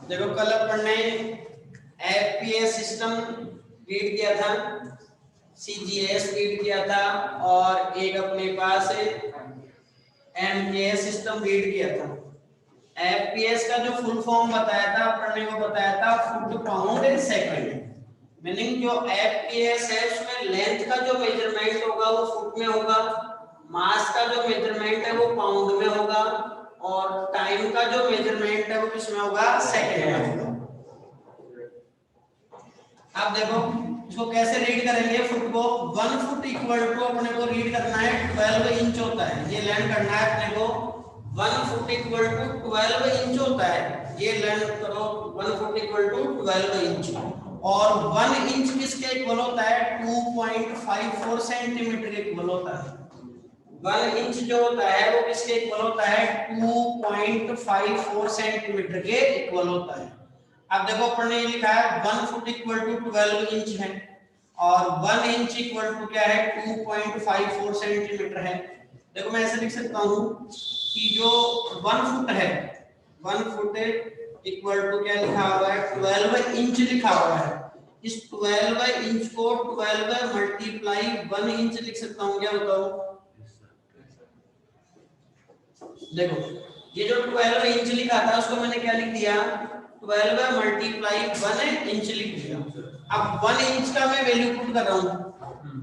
देखो कल अपन ने एफपीएस सिस्टम रीड किया था, सीजीएस रीड किया था और एक अपने पास एमकेएस सिस्टम रीड किया था। एफपीएस का जो फुल फॉर्म बताया था अपन ने, वो बताया था फुट पाउंड सेकंड। मीनिंग जो एफपीएस है उसमें लेंथ का जो मेजरमेंट होगा वो फुट में होगा, मास का जो मेजरमेंट है वो पाउंड में होगा और टाइम का जो मेजरमेंट है वो किसमें होगा, सेकंड में होगा। अब देखो इसको कैसे रीड करेंगे, फुट को 1 फुट इक्वल टू अपने को रीड करना है 12 इंच होता है, ये लर्न करना है अपने को। 1 फुट इक्वल टू 12 इंच होता है, ये लर्न करो। 1 फुट इक्वल टू 12 इंच और 1 इंच किसके इक्वल होता है, 2.54 सेंटीमीटर के इक्वल होता है। 1 इंच जो होता है वो किसके इक्वल होता है, 2.54 सेंटीमीटर के इक्वल होता है। अब देखो अपन ने लिखा है 1 फुट इक्वल टू 12 इंच है और 1 इंच इक्वल टू क्या है, 2.54 सेंटीमीटर है। देखो मैं ऐसे लिख सकता हूं कि जो 1 फुट है, 1 फुट इक्वल टू क्या लिखा हुआ है, 12 इंच लिखा हुआ है। इस 12 इंच को 12 मल्टीप्लाई 1 इंच लिख सकता हूं, क्या बताओ। देखो ये जो 12 इंच लिखा था उसको मैंने क्या लिख दिया, 12 मल्टीप्लाई 1 इंच लिख दिया। अब 1 इंच का मैं वैल्यू पुट कर रहा हूँ,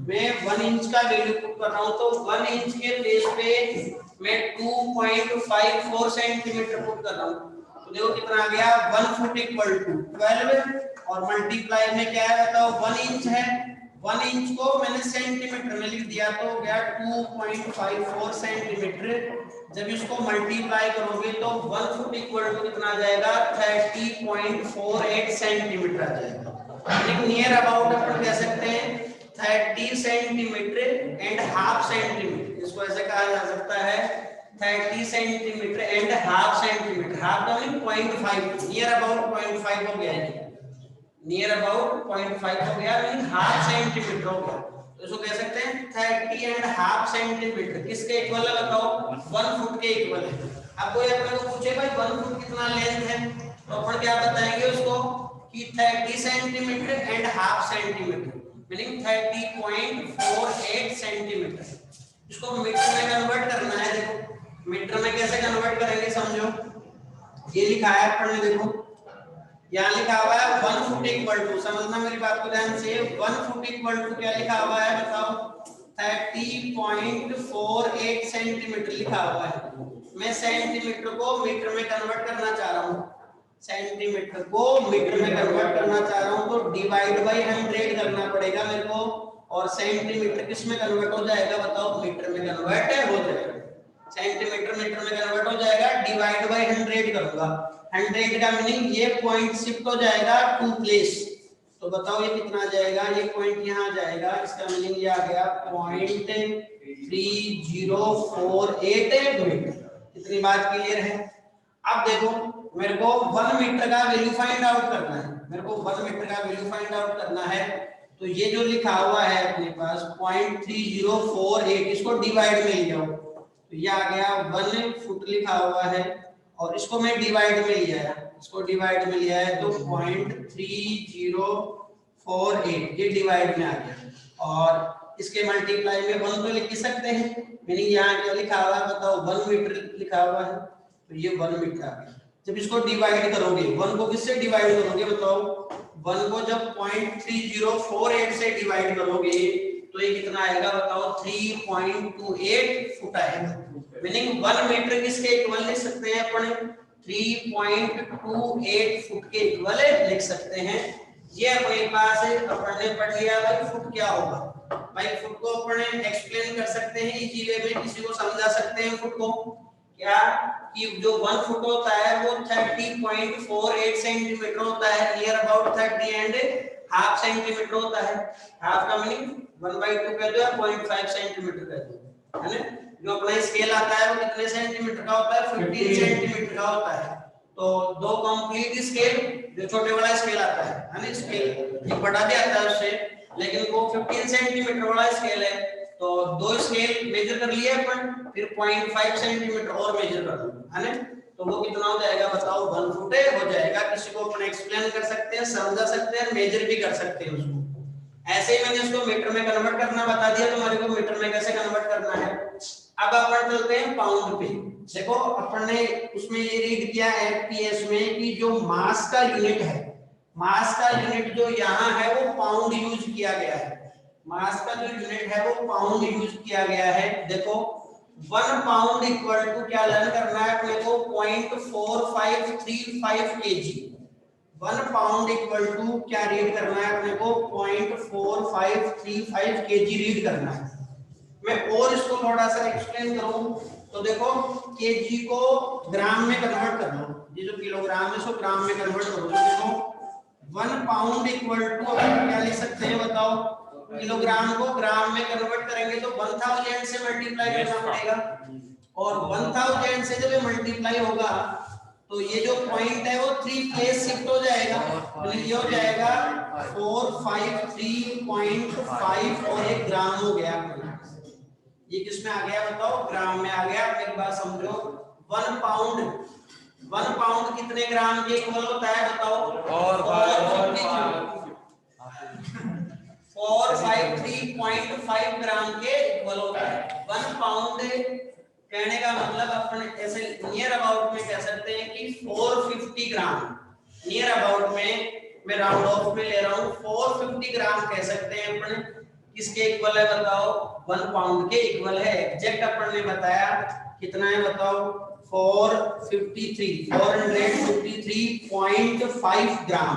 मैं 1 इंच का वैल्यू पुट कर रहा हूँ तो 1 इंच के प्लेस पे मैं 2.54 सेंटीमीटर पुट कर रहा हूँ। तो देखो कितना आ गया, 1 फुट इक्वल टू 12 और मल्टीप्लाई में क्या है बताओ, 1 इंच है। 1 इंच को मैंने सेंटीमीटर में लिख दिया तो हो गया 2.54 सेंटीमीटर। जब इसको मल्टीप्लाई करोगे तो 1 फुट इक्वल टू कितना आ जाएगा, 30.48 सेंटीमीटर आ जाएगा। नियर अबाउट अपन कह सकते हैं 30 सेंटीमीटर एंड हाफ सेंटीमीटर, इसको ऐसे कहा जा सकता है 30 centimetre and half centimetre. Half का मीन 0.5, नियर अबाउट 0.5 हो गया है, नियर अबाउट 0.5 हो गया, मीन हाफ सेंटीमीटर हो गया। तो इसको कह सकते हैं 30 एंड हाफ सेंटीमीटर किसके इक्वल है बताओ, 1 फुट के इक्वल है। अब कोई अपने को पूछे भाई 1 फुट कितना लेंथ है, तो अपन क्या बताएंगे उसको कि 30 centimetre and half centimetre, meaning 30.48 centimetre. इसको मीटर में कन्वर्ट करना है। देखो मीटर में कैसे कन्वर्ट करेंगे समझो, ये लिखा है अपन ने, देखो यहाँ लिखा हुआ है 1 फुट इक्वल टू, समझना मेरी बात को ध्यान से, 1 फुट इक्वल टू क्या लिखा हुआ है बताओ, 30.48 सेंटीमीटर लिखा हुआ है। मैं सेंटीमीटर को मीटर में कन्वर्ट करना चाह रहा हूँ, सेंटीमीटर को मीटर में कन्वर्ट करना चाह रहा हूँ तो डिवाइड बाय 100 करना पड़ेगा मेरे को, और सेंटीमीटर किस में कन्वर्ट हो जाएगा बताओ, मीटर में कन्वर्ट हो जाएगा। सेंटीमीटर मीटर में कन्वर्ट हो जाएगा, डिवाइड बाय 100 करूंगा। 100 का मीनिंग ये पॉइंट शिफ्ट हो जाएगा टू प्लेस, तो बताओ ये कितना आ जाएगा, ये पॉइंट यहाँ आ जाएगा, इसका मीनिंग ये आ गया 0.3048 मीटर। इतनी बात क्लियर है। अब देखो मेरे को 1 मीटर का वैल्यू फाइंड आउट करना है, मेरे को 1 मीटर का वैल्यू फाइंड आउट करना है। तो ये जो लिखा हुआ है अपने पास 0.3048, इसको डिवाइड में ले जाओ तो ये आ गया 1 फुट लिखा हुआ है और इसको मैं डिवाइड में लिया है, इसको डिवाइड में लिया है तो 0.3048 ये डिवाइड में आ गया और इसके मल्टीप्लाई में 1 तो लिख सकते हैं, मीनिंग यहाँ क्या लिखा हुआ है बताओ, 1 मीटर लिखा हुआ है तो ये 1 मीटर आ गया। जब इसको डिवाइड करोगे 1 को किससे डिवाइड करोगे बताओ, 1 को जब 0.3048 से डिवाइड करोगे तो ये कितना आएगा बताओ, 3.28 फुट आएगा। मीनिंग 1 मीटर किसके इक्वल लिख सकते हैं अपन, 3.28 फुट के इक्वल लिख सकते हैं। ये अपने पास अपन ने पढ़ लिया भाई फुट क्या होगा। भाई फुट को अपन एक्सप्लेन कर सकते हैं इजी वे में, किसी को समझा सकते हैं फुट को क्या, कि जो 1 फुट होता है वो 30.48 सेंटीमीटर होता है, near about 30 and half centimetre होता है। हाफ का मीनिंग 1/2 कह दो या 0.5 सेंटीमीटर कह दो, है ना। जो अपना स्केल आता है वो कितने सेंटीमीटर का होता है, 15 सेंटीमीटर का होता है। तो दो कंप्लीट स्केल, जो छोटे वाला स्केल आता है ना, स्केल एक बड़ा भी आता है उससे, लेकिन वो 15 सेंटीमीटर वाला स्केल है। तो दो स्केल मेजर कर लिए अपन, फिर 0.5 सेंटीमीटर और मेजर कर लो, है ना। तो तो वो कितना हो जाएगा बताओ, 1 फुट हो जाएगा। किसी को अपन एक्सप्लेन कर सकते हैं, समझा सकते हैं, मेजर भी कर सकते हैं उसको। ऐसे ही मैंने उसको मीटर में कन्वर्ट करना बता दिया, तुम्हारे को मीटर में कैसे कन्वर्ट करना है। अब अपन चलते हैं पाउंड पे। देखो अपन ने उसमें ये रीड किया एफपीएस में कि जो मास का यूनिट है, मास का यूनिट जो यहाँ है वो पाउंड यूज किया गया है। मास का जो यूनिट है वो पाउंड यूज किया गया है। देखो 1 पाउंड इक्वल टू क्या लर्न करना है अपने को, 0.4535 केजी। 1 पाउंड इक्वल टू क्या रीड करना है अपने को, 0.4535 केजी रीड करना है। मैं और इसको थोड़ा सा एक्सप्लेन करूं तो देखो केजी को ग्राम में कन्वर्ट कर लो, ये जो किलोग्राम है इसको ग्राम में कन्वर्ट करो। तो देखो 1 पाउंड इक्वल टू क्या लिख सकते हैं बताओ, किलोग्राम को ग्राम में कन्वर्ट करेंगे तो 1000 से मल्टीप्लाई करना पड़ेगा, और 1000 से जब ये मल्टीप्लाई होगा तो ये जो पॉइंट है वो 3 प्लेस शिफ्ट हो जाएगा, तो ये हो जाएगा 453.5 और 1 ग्राम हो गया। ये किस में आ गया बताओ, ग्राम में आ गया। एक बात समझो, 1 पाउंड कितने ग्राम के इक्वल होता है बताओ, 453.5 ग्राम के इक्वल होता है 1 पाउंड। कहने का मतलब अपन ऐसे नियर अबाउट में कह सकते हैं कि 450 ग्राम, नियर अबाउट में मैं राउंड ऑफ में ले रहा हूँ, 450 ग्राम कह सकते हैं अपन। किसके इक्वल है बताओ, 1 पाउंड के इक्वल है। एग्जैक्ट अपन ने बताया कितना है बताओ, 453.5 ग्राम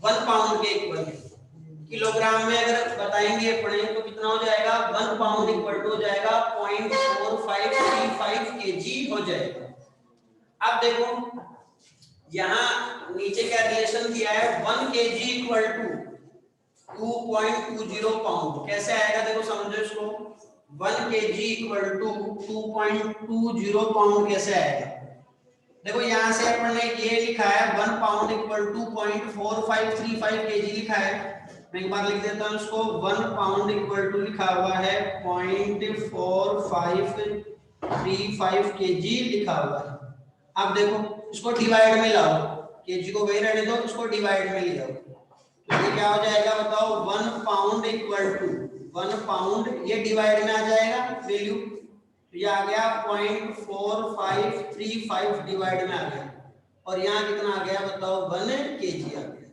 1 पाउंड के इक्वल है। किलोग्राम में अगर बताएंगे अपने तो कितना हो जाएगा, 1 पाउंड इक्वल टू हो जाएगा 0.4535 केजी हो जाएगा। अब देखो यहाँ नीचे क्या रिलेशन दिया है, 1 केजी इक्वल टू 2.20 पाउंड। कैसे आएगा देखो समझो इसको, 1 केजी इक्वल टू 2.20 पाउंड कैसे आएगा। देखो यहाँ से अपन ने ये लिखा है 1 पाउंड इक्वल टू 0.4535 केजी लिखा है। मैं एक बार लिख देता हूँ इसको, 1 पाउंड इक्वल टू लिखा हुआ है 0.4535 केजी लिखा हुआ है। अब देखो इसको डिवाइड में लाओ, केजी को वही रहने दो, इसको डिवाइड में ले आओ तो ये क्या हो जाएगा बताओ, 1 पाउंड इक्वल टू 1 पाउंड, ये डिवाइड में आ जाएगा वैल्यू, तो ये आ गया 0.4535 डिवाइड में आ गया, और यहाँ कितना आ गया बताओ, 1 केजी आ गया।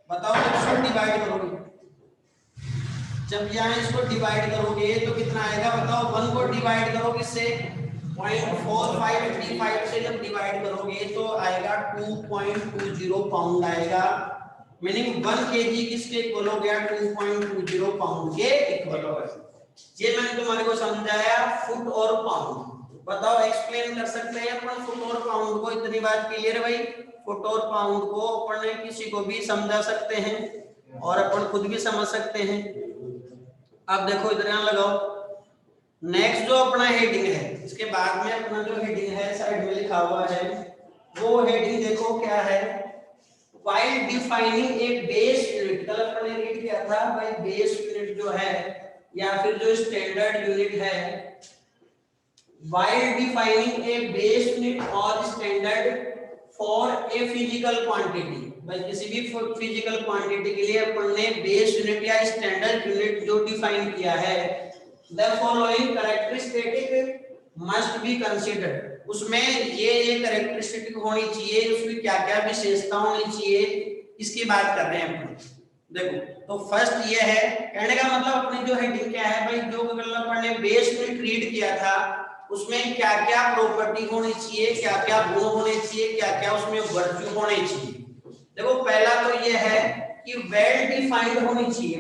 बताओ जब इसको डिवाइड करोगे, जब यहाँ इसको डिवाइड करोगे तो कितना आएगा बताओ, 1 को डिवाइड करो किससे, 0.4535 से जब डिवाइड करोगे तो आएगा 2.20 पाउंड आएगा। मीनिंग 1 केजी किसके इक्वल हो गया, 2.20 पाउंड के इक्वल हो गया। ये मैंने तुम्हारे को समझाया फुट और पाउंड। बताओ एक्सप्लेन कर सकते हैं अपन फुट और पाउंड को, इतनी बात क्लियर है भाई। फुट और पाउंड को अपन किसी को भी समझा सकते हैं और अपन खुद भी समझ सकते हैं। अब देखो इधर यहाँ लगाओ, नेक्स्ट जो अपना हेडिंग है, इसके बाद में अपना जो हेडिंग है साइड में लिखा हुआ है, वो हेडिंग देखो क्या है, while defining a base unit। कल अपन ने रीड किया था भाई, बेस यूनिट जो है या फिर जो स्टैंडर्ड यूनिट है, while defining a base unit or standard for a physical quantity। भाई किसी भी फिजिकल क्वांटिटी के लिए अपन ने बेस यूनिट या स्टैंडर्ड यूनिट जो डिफाइन किया है, the following characteristic must be considered। उसमें ये कैरेक्टरिस्टिक होनी चाहिए, उसकी क्या-क्या विशेषता होनी चाहिए, इसकी बात कर रहे हैं अपन। देखो तो फर्स्ट ये है, कहने का मतलब अपनी जो हेडिंग क्या है भाई, जो अपन ने बेस यूनिट रीड किया था उसमें क्या-क्या प्रॉपर्टी होनी चाहिए, क्या-क्या गुण होने चाहिए, क्या-क्या उसमें वर्च्यू होने चाहिए। देखो पहला तो ये है कि वेल डिफाइंड होनी चाहिए।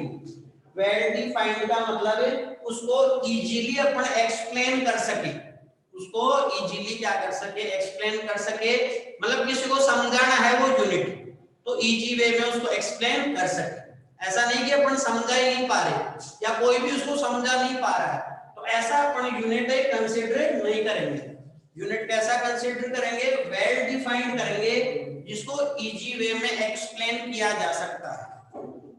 वेल डिफाइंड का मतलब है उसको इजीली अपन एक्सप्लेन कर सके, उसको इजीली क्या कर सके, एक्सप्लेन कर सके। मतलब किसी को समझाना है वो यूनिट, तो इजी वे में उसको एक्सप्लेन कर सके। ऐसा नहीं कि अपन समझा ही नहीं पा रहे या कोई भी उसको समझा नहीं पा रहा है, तो ऐसा अपन यूनिट कंसीडर नहीं करेंगे। यूनिट कैसा कंसीडर करेंगे, वेल डिफाइंड करेंगे, जिसको इजी वे में एक्सप्लेन किया जा सकता है।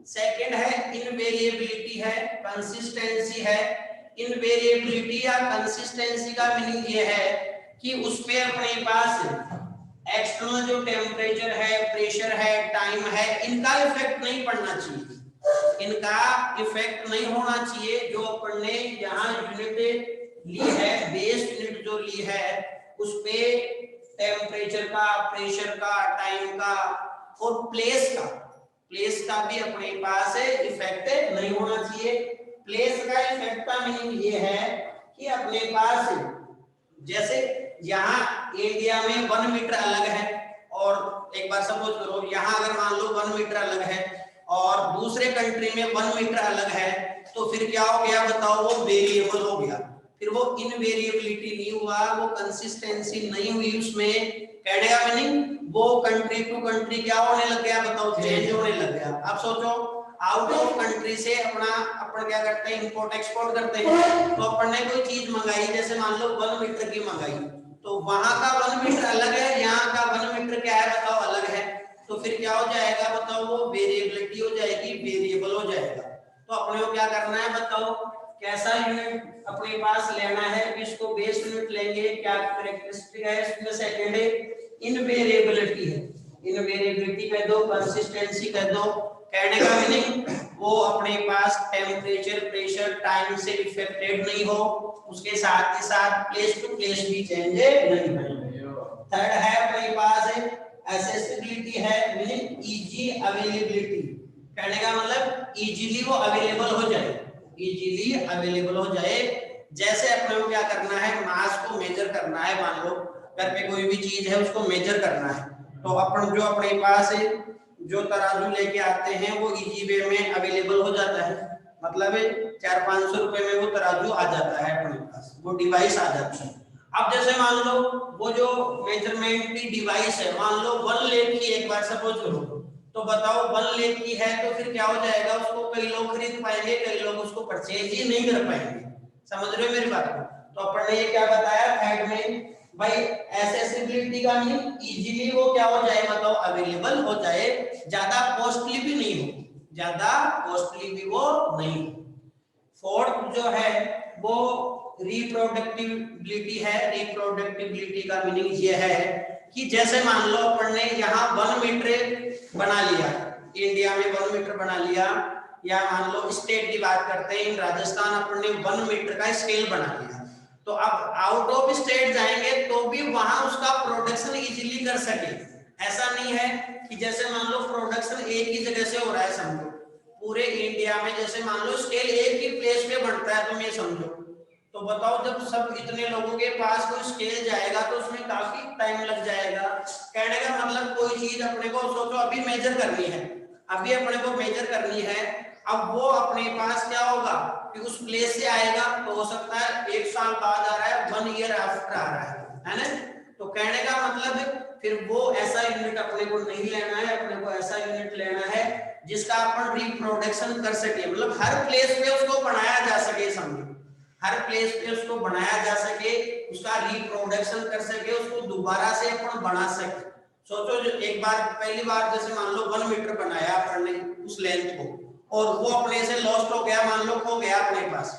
सेकंड है इनवेरिएबिलिटी है, कंसिस्टेंसी है। इनवेरिएबिलिटी या कंसिस्टेंसी का मीनिंग ये है कि उस पे अपने पास एक्सटर्नल जो टेम्परेचर है, प्रेशर है, टाइम है, इनका इफेक्ट नहीं पड़ना चाहिए, इनका इफेक्ट नहीं होना चाहिए। जो अपन ने यहाँ यूनिट ली है, बेस यूनिट जो ली है, उस पे टेम्परेचर का, प्रेशर का, टाइम का और प्लेस का भी अपने पास इफेक्ट नहीं होना चाहिए। प्लेस का इफेक्ट का मीनिंग ये है कि अपने पास जैसे यहाँ इंडिया में 1 मीटर अलग है, और एक बार सपोज करो यहाँ अगर मान लो 1 मीटर अलग है और दूसरे कंट्री में 1 मीटर अलग है, तो फिर क्या हो गया बताओ, वो वेरिएबल हो गया, फिर वो इनवेरिएबिलिटी नहीं हुआ, वो कंसिस्टेंसी नहीं हुई उसमें। कहने का मीनिंग वो कंट्री टू कंट्री क्या होने लग गया बताओ, चेंज होने लग गया। अब सोचो आउट ऑफ कंट्री से अपन क्या करते हैं, इंपोर्ट एक्सपोर्ट करते हैं, तो अपन ने कोई चीज मंगाई, जैसे मान लो 1 मीटर की मंगाई, तो वहां का 1 मीटर अलग है, यहाँ का 1 मीटर क्या है बताओ, अलग है, तो फिर क्या हो जाएगा बताओ, वो वेरिएबिलिटी हो जाएगी, वेरिएबल हो जाएगा। तो अपने को क्या करना है बताओ, कैसा यूनिट अपने पास लेना है, इसको बेस यूनिट लेंगे, क्या कैरेक्टरिस्टिक है इसमें, सेकंड है इनवेरिएबिलिटी है, इनवेरिएबिलिटी कह दो, कंसिस्टेंसी कह दो। कहने का मीनिंग वो अपने पास टेम्परेचर, प्रेशर, टाइम से इफेक्टेड नहीं हो, उसके साथ ही साथ प्लेस टू प्लेस भी चेंज नहीं हो। थर्ड है अपने पास एक्सेसिबिलिटी है, मीनिंग इजी अवेलेबिलिटी। कहने का मतलब इजीली वो अवेलेबल हो जाए, इजीली अवेलेबल हो जाए। जैसे अपने को क्या करना है, मास को मेजर करना है, मान लो घर पे कोई भी चीज है उसको मेजर करना है, तो अपन जो अपने पास जो तराजू लेके आते हैं वो इजी वे में अवेलेबल हो जाता है, मतलब 400-500 रुपए में वो तराजू आ जाता है अपने पास, वो डिवाइस आ जाती है। अब जैसे मान लो वो जो मेजरमेंट की डिवाइस है, मान लो 1 लेख की, एक बार सपोज करो, तो बताओ 1 लेख की है, तो फिर क्या हो जाएगा, उसको कई लोग खरीद पाएंगे, कई लोग उसको परचेज ही नहीं कर पाएंगे। समझ रहे हो मेरी बात को? तो अपन ने ये क्या बताया थर्ड में भाई, एक्सेसिबिलिटी का मीन इजीली वो क्या हो जाए बताओ, अवेलेबल हो जाए, ज्यादा कॉस्टली भी नहीं हो, ज्यादा कॉस्टली भी वो नहीं। फोर्थ जो है वो रिप्रोडक्टिबिलिटी है। रिप्रोडक्टिबिलिटी का मीनिंग ये है कि जैसे मान लो अपन ने यहाँ 1 मीटर बना लिया, इंडिया में 1 मीटर बना लिया, या मान लो स्टेट की बात करते हैं, राजस्थान अपन ने 1 मीटर का स्केल बना लिया, तो अब आउट ऑफ स्टेट जाएंगे तो भी वहां उसका प्रोडक्शन इजीली कर सके। ऐसा नहीं है कि जैसे मान लो प्रोडक्शन एक ही जगह से हो रहा है, समझो पूरे इंडिया में, जैसे मान लो स्केल एक ही प्लेस पे बनता है, तुम ये समझो, तो बताओ जब सब इतने लोगों के पास कोई स्केल जाएगा तो उसमें काफी टाइम लग जाएगा। कहने का मतलब कोई चीज अपने को सोचो अभी मेजर करनी है, अभी अपने को मेजर करनी है, अब वो अपने पास क्या होगा कि उस प्लेस से आएगा, तो हो सकता है 1 साल बाद आ रहा है, 1 ईयर आफ्टर आ रहा है ना। तो कहने का मतलब फिर वो ऐसा यूनिट अपने को नहीं लेना है, अपने को ऐसा यूनिट लेना है जिसका अपन रिप्रोडक्शन कर सके, मतलब हर प्लेस पे उसको बनाया जा सके, समझो हर प्लेस पे उसको बनाया जा सके, उसका रिप्रोडक्शन कर सके, उसको दोबारा से अपन बना सके। सोचो जो एक बार पहली बार जैसे मान लो 1 मीटर बनाया अपन ने उस लेंथ को, और वो अपने से लॉस्ट हो गया, मान लो खो गया अपने पास,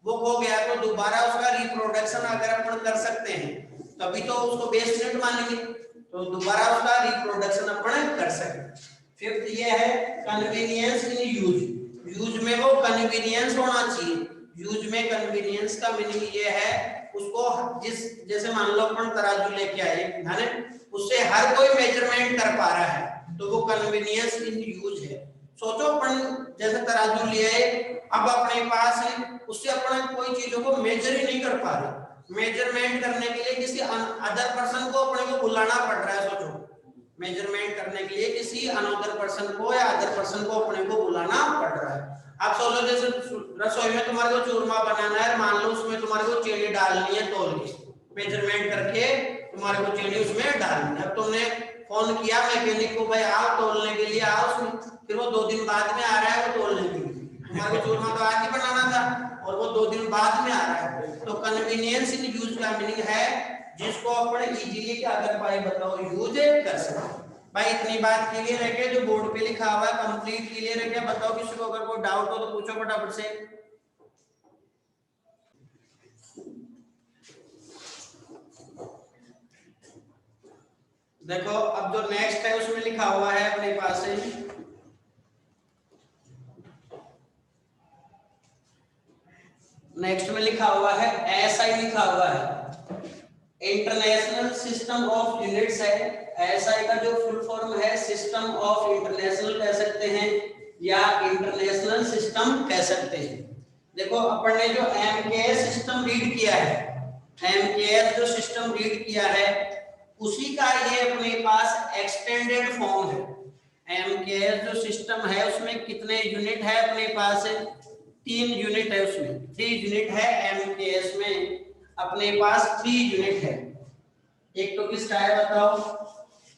वो खो गया, तो दोबारा उसका रिप्रोडक्शन अगर अपन कर सकते हैं तभी तो उसको बेस यूनिट मानेंगे, तो दोबारा उसका रिप्रोडक्शन अपन कर सकते। फिफ्थ ये है कन्वीनियंस इन यूज। यूज में वो कन्वीनियंस होना चाहिए। यूज में कन्वीनियंस का मीनिंग ये है उसको जिस जैसे मान लो अपन तराजू लेके आए है ना, उससे हर कोई मेजरमेंट कर पा रहा है, तो वो कन्वीनियंस इन यूज है। सोचो अपन जैसे तराजू लिए, अब अपने पास है, उससे अपन कोई चीजों को मेजर ही नहीं कर पा रहे, मेजरमेंट करने के लिए किसी अदर पर्सन को अपने को बुलाना पड़ रहा है। सोचो मेजरमेंट करने के लिए किसी अनदर पर्सन को या अदर पर्सन को अपने को बुलाना पड़ रहा है। अब सोचो जैसे रसोई में तुम्हारे को चूरमा बनाना है, मान लो उसमें तुम्हारे को चीनी डालनी है, तोल के मेजरमेंट करके तुम्हारे को चीनी उसमें डालनी है। अब तुमने फोन किया मैकेनिक को, भाई आओ तोलने के लिए आओ उसमें, फिर वो 2 दिन बाद में आ रहा है वो तोलने के लिए, तुम्हारे को चूरमा तो आज ही बनाना था और वो 2 दिन बाद में आ रहा है। तो कन्वीनियंस इन यूज का मीनिंग है जिसको अपन इजीली क्या कर पाए बताओ, यूज कर सकते। भाई इतनी बात क्लियर है क्या, जो बोर्ड पे लिखा हुआ है कंप्लीट क्लियर है क्या? बताओ किसी को अगर कोई डाउट हो तो पूछो फटाफट से। देखो अब जो नेक्स्ट है उसमें लिखा हुआ है अपने पास है, नेक्स्ट में लिखा हुआ है एसआई लिखा हुआ है, इंटरनेशनल सिस्टम ऑफ यूनिट्स है। एसआई का जो फुल फॉर्म है सिस्टम ऑफ इंटरनेशनल कह सकते हैं या इंटरनेशनल सिस्टम कह सकते हैं। देखो अपन ने जो एमकेएस सिस्टम रीड किया है, एमकेएस जो सिस्टम रीड किया है उसी का ये अपने पास एक्सटेंडेड फॉर्म है। एमकेएस जो सिस्टम है उसमें कितने यूनिट है अपने पास, 3 यूनिट है, उसमें 3 यूनिट है एमकेएस में अपने पास 3 यूनिट है। एक तो किसका है बताओ,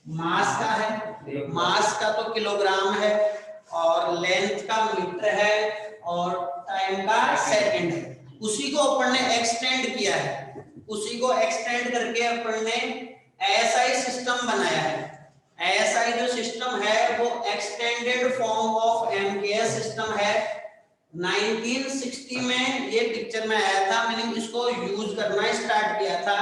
मास का है, मास का तो किलोग्राम है, और लेंथ का मीटर है, और टाइम का सेकंड है। उसी को अपन ने एक्सटेंड किया है, उसी को एक्सटेंड करके अपन ने एसआई सिस्टम बनाया है। एसआई जो सिस्टम है वो extended form of MKS system है। 1960 में ये पिक्चर में आया था, मैंने इसको यूज करना स्टार्ट किया था,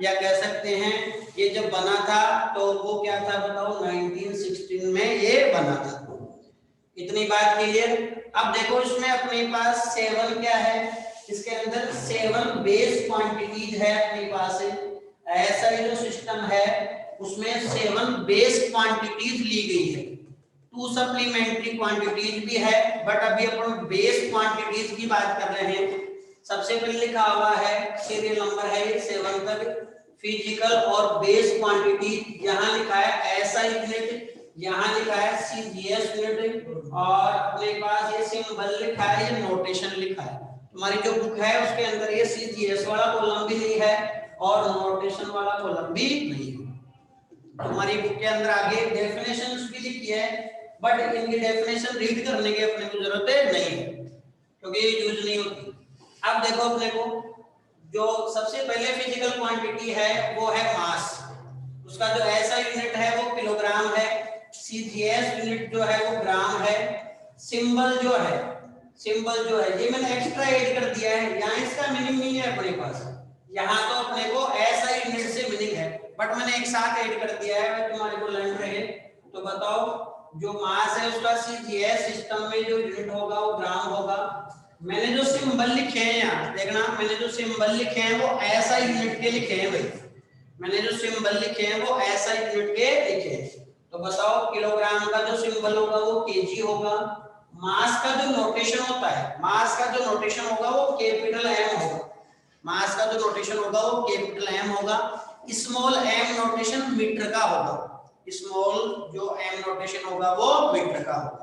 या कह सकते हैं ये जब बना था तो वो क्या था बताओ, 1916 में ये बना था। इतनी बात क्लियर। अब देखो इसमें अपने पास 7 क्या है, इसके अंदर 7 बेस क्वांटिटीज है अपने पास। ऐसा ही जो सिस्टम है उसमें 7 बेस क्वांटिटीज ली गई है, 2 सप्लीमेंट्री क्वांटिटीज भी है, बट अभी अपन बेस क्वांटिटीज की बात कर रहे हैं। सबसे पहले लिखा हुआ है, सीरियल नंबर है 7 तक, फिजिकल और बेस क्वांटिटी। यहाँ लिखा है एसआई यूनिट, यहाँ लिखा है सीजीएस यूनिट, और अपने पास ये सिंबल लिखा है, ये नोटेशन लिखा है। तुम्हारी जो बुक है उसके अंदर ये सीजीएस वाला कॉलम भी नहीं है और नोटेशन वाला कॉलम भी नहीं है। तुम्हारी बुक के अंदर आगे डेफिनेशंस भी लिखी है, बट इनकी डेफिनेशन रीड करने की अपने को जरूरत नहीं है क्योंकि ये यूज नहीं होती। अब देखो अपने को जो सबसे पहले फिजिकल क्वांटिटी है वो है मास, उसका जो ऐसा यूनिट है वो किलोग्राम है, सीजीएस यूनिट जो है वो ग्राम है, सिंबल जो है, सिंबल जो है ये मैंने एक्स्ट्रा ऐड कर दिया है, यहाँ इसका मीनिंग नहीं है अपने पास, यहाँ तो अपने को ऐसा यूनिट से मीनिंग है, बट मैंने एक साथ ऐड कर दिया है। अगर तुम्हारे को लर्न रहे तो बताओ, जो मास है उसका सीजीएस सिस्टम में जो यूनिट होगा वो ग्राम होगा। मैंने जो सिंबल लिखे हैं यहाँ देखना, मैंने जो सिंबल लिखे हैं वो ऐसा यूनिट के लिखे हैं भाई, मैंने जो सिंबल लिखे हैं वो ऐसा यूनिट के लिखे हैं। तो बताओ किलोग्राम का जो सिंबल होगा वो केजी होगा, मास का जो नोटेशन होता है, मास का जो नोटेशन होगा वो कैपिटल एम होगा, मास का जो नोटेशन होगा वो कैपिटल एम होगा, स्मॉल एम नोटेशन मीटर का होगा, स्मॉल जो एम नोटेशन होगा वो मीटर का होगा।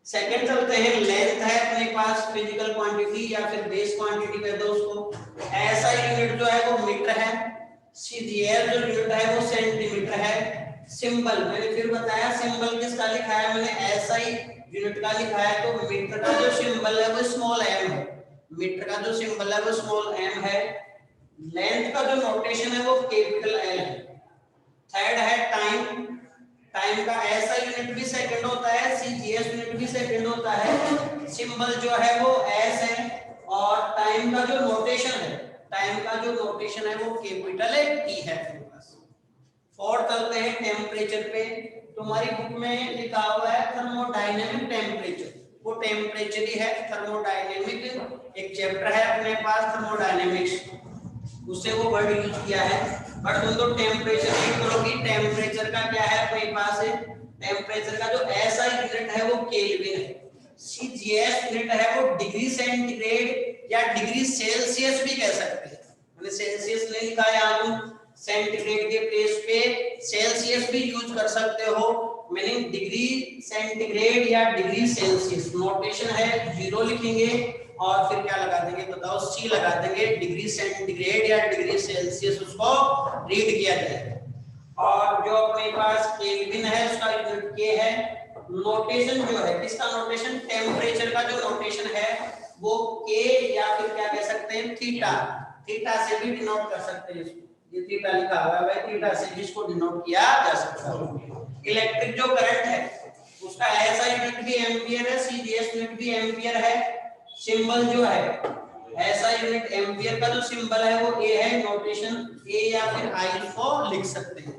सेकंड चलते हैं, लेंथ है अपने पास फिजिकल क्वांटिटी या फिर बेस क्वांटिटी कह दो उसको। ऐसा यूनिट जो है वो मीटर है, सीजीएस जो यूनिट है वो सेंटीमीटर है। सिंबल मैंने फिर बताया, सिंबल किसका लिखा है, मैंने ऐसा ही यूनिट का लिखा है, तो मीटर का जो सिंबल है वो स्मॉल एम है, मीटर का जो सिंबल है वो स्मॉल एम है। लेंथ का जो नोटेशन है वो कैपिटल एल है। थर्ड है टाइम, टाइम का ऐसा यूनिट भी सेकंड होता है, सीजीएस यूनिट भी सेकंड होता है, सिंबल जो है वो एस है, और टाइम का जो नोटेशन है, टाइम का जो नोटेशन है वो कैपिटल टी है अपने पास। फोर्थ चलते हैं टेम्परेचर पे, तुम्हारी बुक में लिखा हुआ है थर्मोडायनेमिक टेम्परेचर, वो टेम्परेचर ही है, थर्मोडायनेमिक एक चैप्टर है अपने पास थर्मोडायनेमिक्स, उससे वो वर्ड यूज किया है। बट तुम तो टेम्परेचर रीड करोगी, टेम्परेचर का क्या है अपने पास है, टेम्परेचर का जो ऐसा यूनिट है वो केल्विन है, सीजीएस यूनिट है वो डिग्री सेंटीग्रेड या डिग्री सेल्सियस भी कह सकते हैं, मैंने सेल्सियस नहीं लिखा है यहाँ तुम सेंटीग्रेड के प्लेस पे सेल्सियस भी यूज कर सकते हो, मीनिंग डिग्री सेंटीग्रेड या डिग्री सेल्सियस। नोटेशन है 0 लिखेंगे और फिर क्या लगा देंगे बताओ, सी लगा देंगे, डिग्री सेंटीग्रेड या डिग्री सेल्सियस उसको रीड किया जाएगा। और जो अपने पास केल्विन है उसका यूनिट के है। नोटेशन जो है किसका नोटेशन, टेम्परेचर का जो नोटेशन है वो के या फिर क्या कह सकते हैं थीटा, थीटा से भी डिनोट कर सकते हैं इसको, ये थीटा लिखा हुआ है भाई, थीटा से भी इसको डिनोट किया जा सकता है। इलेक्ट्रिक जो करंट है उसका ऐसा यूनिट भी एम्पियर है, सीजीएस यूनिट भी एम्पियर है। सिंबल जो है ऐसा यूनिट एम्पियर का जो सिंबल है वो ए है, नोटेशन ए या फिर आई को लिख सकते हैं।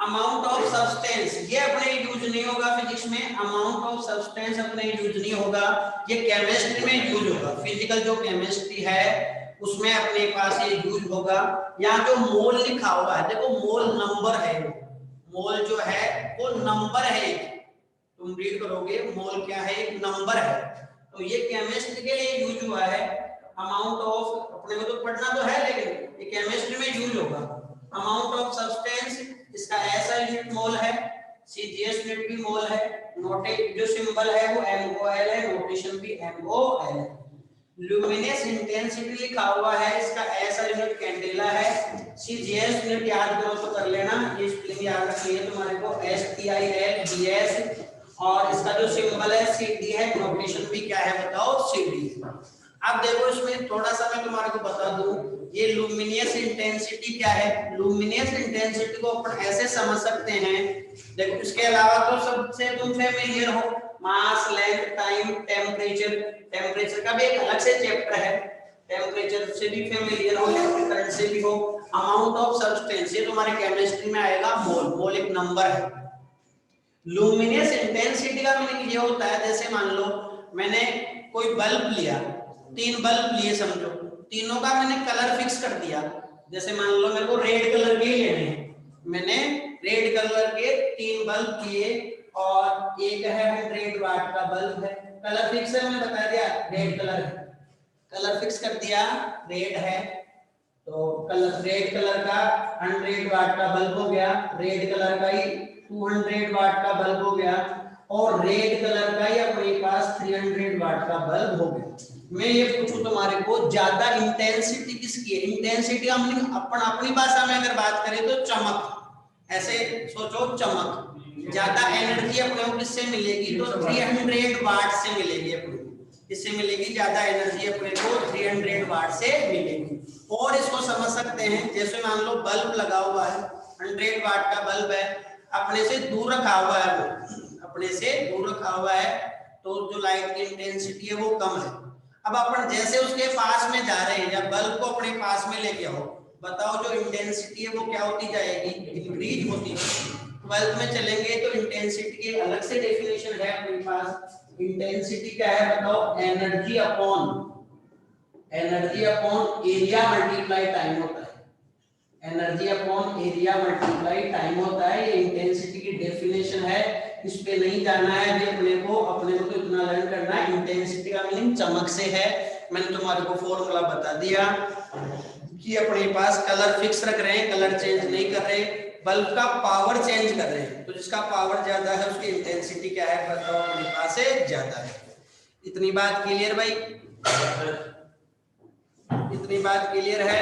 अमाउंट ऑफ सब्सटेंस, ये अपने यूज नहीं होगा फिजिक्स में, अमाउंट ऑफ सब्सटेंस अपने यूज नहीं होगा, ये केमिस्ट्री में यूज होगा। फिजिकल जो केमिस्ट्री है उसमें अपने पास ये यूज होगा। यहाँ जो मोल लिखा हुआ है, देखो मोल नंबर है, मोल जो है वो नंबर है, तुम रीड करोगे मोल क्या है, एक नंबर है। तो ये केमिस्ट्री के लिए यूज हुआ है। अमाउंट ऑफ, अपने को तो पढ़ना तो है लेकिन ये केमिस्ट्री में यूज होगा। अमाउंट ऑफ सब्सटेंस, इसका ऐसा यूनिट मोल है, सीजीएस यूनिट भी मोल है, नोटेट जो सिंबल है वो एमओएल है, नोटेशन भी एमओएल है। ल्यूमिनेस इंटेंसिटी लिखा हुआ है, इसका ऐसा यूनिट कैंडेला है। सीजीएस यूनिट याद करो तो कर लेना, ये स्पेलिंग याद रखिए तुम्हारे को, एसटीआईएल डीएस, और इसका जो सिंबल है सीडी है, नोटेशन भी क्या है बताओ, सीडी। अब देखो इसमें थोड़ा सा मैं तुम्हारे को बता दूं, ये लुमिनियस इंटेंसिटी क्या है। लुमिनियस इंटेंसिटी को अपन ऐसे समझ सकते हैं, देखो इसके अलावा तो सबसे तुम फेमिलियर हो, मास, लेंथ, टाइम, टेम्परेचर। टेम्परेचर का भी एक अलग से चैप्टर है, टेम्परेचर से भी फेमिलियर हो, करंट से भी हो। अमाउंट ऑफ सब्सटेंस, ये तुम्हारे केमिस्ट्री में आएगा, मोल। मोल एक नंबर है। लुमिनियस इंटेंसिटी का मीनिंग ये होता है, जैसे मान लो मैंने कोई बल्ब लिया, 3 बल्ब लिए समझो, तीनों का मैंने कलर फिक्स कर दिया। जैसे मान लो मेरे को रेड कलर के लेने हैं, मैंने रेड कलर के 3 बल्ब लिए और एक है 100 वाट का बल्ब है। कलर फिक्स है, मैंने बता दिया रेड कलर है, कलर फिक्स कर दिया, रेड है, तो कलर रेड कलर का 100 वाट का बल्ब हो गया, रेड कलर का ही 200 वाट का बल्ब हो गया, और रेड कलर का ही अपने पास 300 वाट का बल्ब हो गया। मैं ये पूछूं तुम्हारे को, ज्यादा इंटेंसिटी किसकी है? इंटेंसिटी का मीनिंग अपन अपनी भाषा में अगर बात करें तो चमक, ऐसे सोचो चमक। ज्यादा एनर्जी अपने को किससे मिलेगी? तो 300 वाट से मिलेगी अपने को। किससे मिलेगी ज्यादा एनर्जी? अपने को 300 वाट से मिलेगी। और इसको समझ सकते हैं, जैसे मान लो बल्ब लगा हुआ है, 100 वाट का बल्ब है, अपने से दूर रखा हुआ है, वो अपने से दूर रखा हुआ है, तो जो लाइट की इंटेंसिटी है वो कम है। अब अपन जैसे उसके पास में जा रहे हैं, या बल्ब को अपने पास में लेके आओ, बताओ जो इंटेंसिटी है वो क्या होती जाएगी? इंक्रीज होती है। बल्ब में चलेंगे तो इंटेंसिटी की अलग से डेफिनेशन है अपने पास। इंटेंसिटी क्या है बताओ? Energy upon area multiply time होता है। Energy upon area multiply time होता है, ये इंटेंसिटी की डेफिनेशन है। इस पे नहीं जाना है अभी अपने को तो इतना लर्न करना है। इंटेंसिटी का मीनिंग चमक से है। मैंने तुम्हारे को फॉर्मूला बता दिया कि अपने पास कलर फिक्स रख रहे हैं, कलर चेंज नहीं कर रहे, बल्ब का पावर चेंज कर रहे हैं, तो जिसका पावर ज्यादा है उसकी इंटेंसिटी क्या है बताओ? अपने पास से ज्यादा है। इतनी बात क्लियर भाई? इतनी बात क्लियर है?